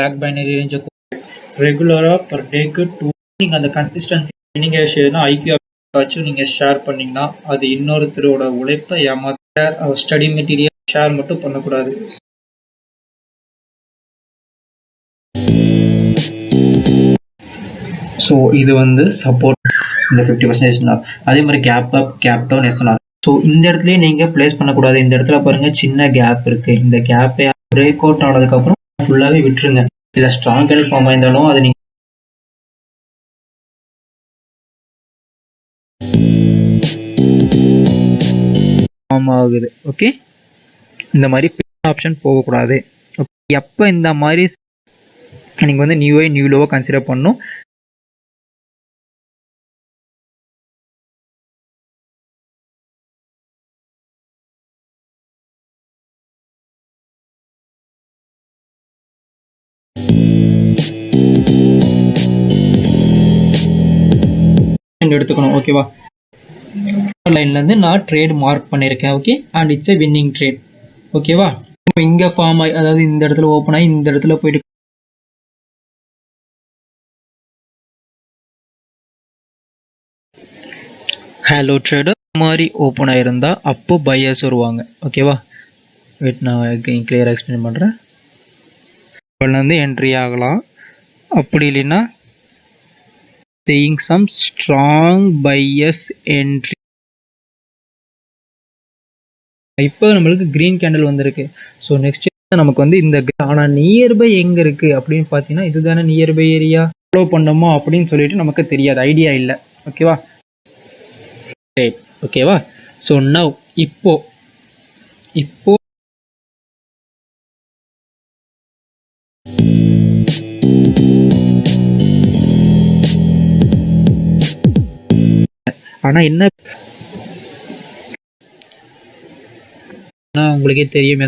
Black binary ரேஞ்சை ரெகுலராக per டேக்கு 2 நீங்கள் அந்த கன்சிஸ்டன்சி நீங்கள் ஐக்கியூ ஆச்சும் நீங்கள் ஷேர் பண்ணிங்கன்னா அது இன்னொருத்தரோட உழைப்பை ஏமாத்த ஸ்டடி மெட்டீரியல் ஷேர் மட்டும் பண்ணக்கூடாது. ஸோ இது வந்து சப்போர்ட் இந்த 50%. அதே மாதிரி gap up gap down SNR. So இந்த இடத்துலயே நீங்கள் பிளேஸ் பண்ணக்கூடாது. இந்த இடத்துல பாருங்க சின்ன கேப் இருக்கு. இந்த கேப்பை பிரேக் அவுட் ஆனதுக்கப்புறம் ஃபுல்லாகவே விட்டுருங்க. இல்லை ஸ்ட்ராங் கேண்டில் ஃபார்ம் ஆயிருந்தாலும் அது நீங்கள் ஃபார்ம் ஆகுது. ஓகே, இந்த மாதிரி ஆப்ஷன் போகக்கூடாது. எப்போ இந்த மாதிரி நீங்கள் வந்து நியூ லோவை கன்சிடர் பண்ணணும். எடுத்துக்கணும். ஓகேவா, லைன்லேருந்து நான் ட்ரேட் மார்க் பண்ணியிருக்கேன். Okay, and it's a winning trade. ஓகேவா, இங்கே ஃபார்ம் ஆகி அதாவது இந்த இடத்துல ஓப்பன் ஆகி இந்த இடத்துல போயிட்டு ஹலோ ட்ரேடர் மாதிரி ஓப்பன் ஆகிருந்தா அப்போ பையர்ஸ் வருவாங்க. ஓகேவா, வெயிட் நான் கிளியராக எக்ஸ்பிளைன் பண்ணுறேன். வந்து என்ட்ரி ஆகலாம். அப்படி இல்லைன்னா seeing some strong buyers entry. இப்போ நம்மளுக்கு கிரீன் கேண்டில் வந்திருக்கு. ஸோ நெக்ஸ்ட் நமக்கு வந்து இந்த ஆனால் நியர்பை எங்கே இருக்குது அப்படின்னு பார்த்தீங்கன்னா இதுதானே நியர்பை ஏரியா. ஃபாலோ பண்ணோமா அப்படின்னு சொல்லிட்டு நமக்கு தெரியாது, ஐடியா இல்லை. ஓகேவா, ஓகேவா. ஸோ நவ் இப்போ ஆனால் என்ன உங்களுக்கே தெரியும்